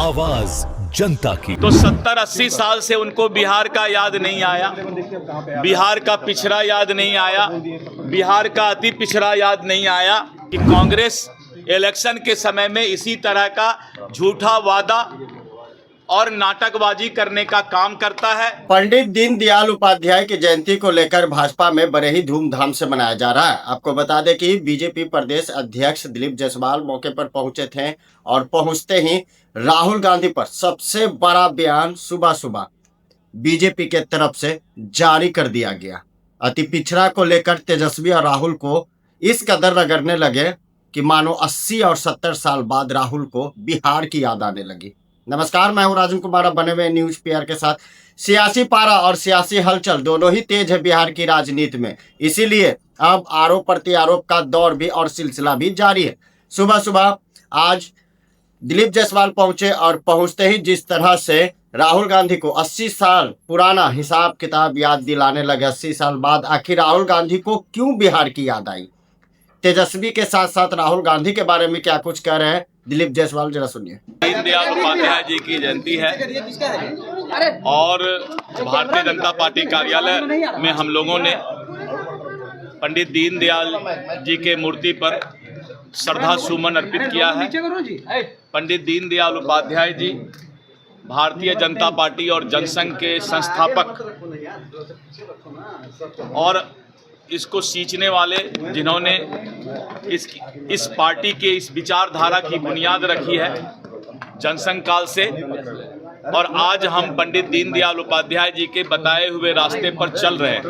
आवाज जनता की। तो 70-80 साल से उनको बिहार का याद नहीं आया, बिहार का पिछड़ा याद नहीं आया, बिहार का अति पिछड़ा याद नहीं आया कि कांग्रेस इलेक्शन के समय में इसी तरह का झूठा वादा और नाटकबाजी करने का काम करता है। पंडित दीनदयाल उपाध्याय की जयंती को लेकर भाजपा में बड़े ही धूमधाम से मनाया जा रहा है। आपको बता दें कि बीजेपी प्रदेश अध्यक्ष दिलीप जायसवाल मौके पर पहुंचे थे और पहुंचते ही राहुल गांधी पर सबसे बड़ा बयान सुबह सुबह बीजेपी के तरफ से जारी कर दिया गया। अति पिछड़ा को लेकर तेजस्वी और राहुल को इस कदर रगड़ने लगे कि मानो 80 और 70 साल बाद राहुल को बिहार की याद आने लगी। नमस्कार, मैं हूं राजन कुमार, बने हुए न्यूज पीआर के साथ। सियासी पारा और सियासी हलचल दोनों ही तेज है बिहार की राजनीति में, इसीलिए अब आरोप प्रत्यारोप का दौर भी और सिलसिला भी जारी है। सुबह सुबह आज दिलीप जायसवाल पहुंचे और पहुंचते ही जिस तरह से राहुल गांधी को 80 साल पुराना हिसाब किताब याद दिलाने लगे, 80 साल बाद आखिर राहुल गांधी को क्यों बिहार की याद आई। तेजस्वी के साथ साथ राहुल गांधी के बारे में क्या कुछ कह रहे हैं दिलीप जायसवाल, जरा सुनिए। दीनदयाल उपाध्याय जी की जयंती है और भारतीय जनता पार्टी कार्यालय में हम लोगों ने पंडित दीनदयाल जी के मूर्ति पर श्रद्धा सुमन अर्पित किया है। पंडित दीनदयाल उपाध्याय जी भारतीय जनता पार्टी और जनसंघ के संस्थापक और इसको सींचने वाले, जिन्होंने इस पार्टी के इस विचारधारा की बुनियाद रखी है जनसंघ काल से, और आज हम पंडित दीनदयाल उपाध्याय जी के बताए हुए रास्ते पर चल रहे हैं।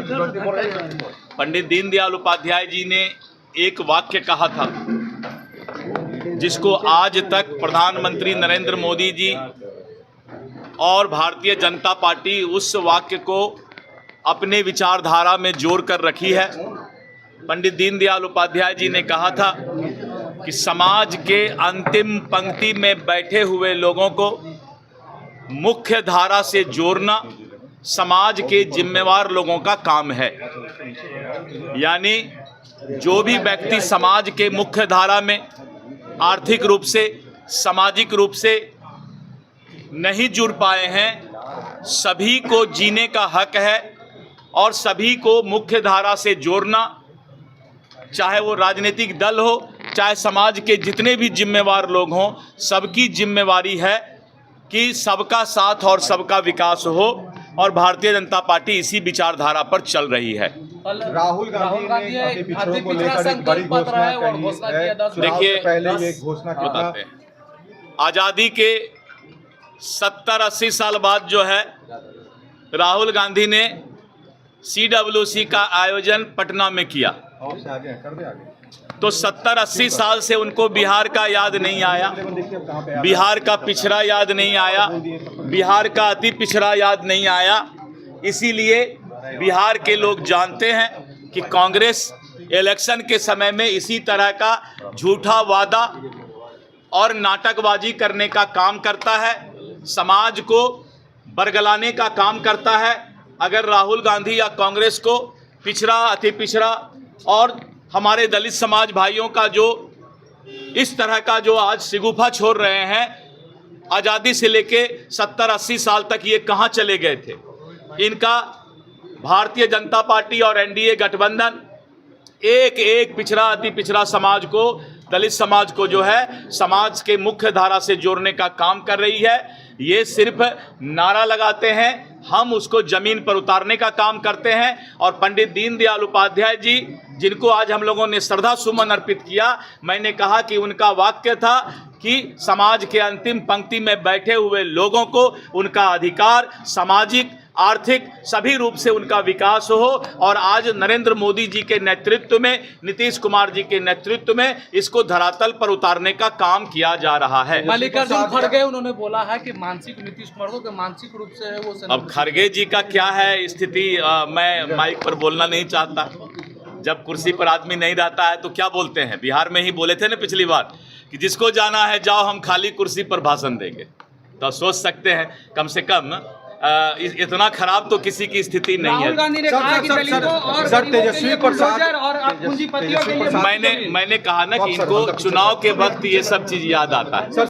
पंडित दीनदयाल उपाध्याय जी ने एक वाक्य कहा था जिसको आज तक प्रधानमंत्री नरेंद्र मोदी जी और भारतीय जनता पार्टी उस वाक्य को अपने विचारधारा में जोड़ कर रखी है। पंडित दीनदयाल उपाध्याय जी ने कहा था कि समाज के अंतिम पंक्ति में बैठे हुए लोगों को मुख्य धारा से जोड़ना समाज के जिम्मेवार लोगों का काम है। यानी जो भी व्यक्ति समाज के मुख्य धारा में आर्थिक रूप से, सामाजिक रूप से नहीं जुड़ पाए हैं, सभी को जीने का हक है और सभी को मुख्य धारा से जोड़ना, चाहे वो राजनीतिक दल हो, चाहे समाज के जितने भी जिम्मेवार लोग हों, सबकी जिम्मेवारी है कि सबका साथ और सबका विकास हो, और भारतीय जनता पार्टी इसी विचारधारा पर चल रही है। राहुल गांधी ने पिछड़ों को लेकर एक बड़ी घोषणा की है। देखिए, पहले ये घोषणा बताते हैं, आज़ादी के 70-80 साल बाद जो है राहुल गांधी ने CWC का आयोजन पटना में किया। तो 70-80 साल से उनको बिहार का याद नहीं आया, बिहार का पिछड़ा याद नहीं आया, बिहार का अति पिछड़ा याद नहीं आया। इसीलिए बिहार के लोग जानते हैं कि कांग्रेस इलेक्शन के समय में इसी तरह का झूठा वादा और नाटकबाजी करने का काम करता है, समाज को बरगलाने का काम करता है। अगर राहुल गांधी या कांग्रेस को पिछड़ा, अति पिछड़ा और हमारे दलित समाज भाइयों का जो इस तरह का जो आज सिगुफा छोड़ रहे हैं, आज़ादी से लेके 70-80 साल तक ये कहाँ चले गए थे। इनका भारतीय जनता पार्टी और NDA गठबंधन एक एक पिछड़ा, अति पिछड़ा समाज को, दलित समाज को जो है समाज के मुख्य धारा से जोड़ने का काम कर रही है। ये सिर्फ नारा लगाते हैं, हम उसको जमीन पर उतारने का काम करते हैं। और पंडित दीनदयाल उपाध्याय जी, जिनको आज हम लोगों ने श्रद्धा सुमन अर्पित किया, मैंने कहा कि उनका वाक्य था कि समाज के अंतिम पंक्ति में बैठे हुए लोगों को उनका अधिकार, सामाजिक, आर्थिक सभी रूप से उनका विकास हो। और आज नरेंद्र मोदी जी के नेतृत्व में, नीतीश कुमार जी के नेतृत्व में इसको धरातल पर उतारने का काम किया जा रहा है। मल्लिकार्जुन खड़गे उन्होंने बोला है कि मानसिक नीतीश कुमार को मानसिक रूप से है वो। अब खड़गे जी का क्या है स्थिति, मैं माइक पर बोलना नहीं चाहता। जब कुर्सी पर आदमी नहीं रहता है तो क्या बोलते हैं। बिहार में ही बोले थे ना पिछली बार कि जिसको जाना है जाओ, हम खाली कुर्सी पर भाषण देंगे। तो सोच सकते हैं, कम से कम इतना खराब तो किसी की स्थिति नहीं है। राहुल गांधी ने कहा कि दलितों और तेजस्वी प्रसाद और पूंजीपतियों के लिए मैंने कहा ना कि इनको चुनाव के वक्त ये सब चीज याद आता है।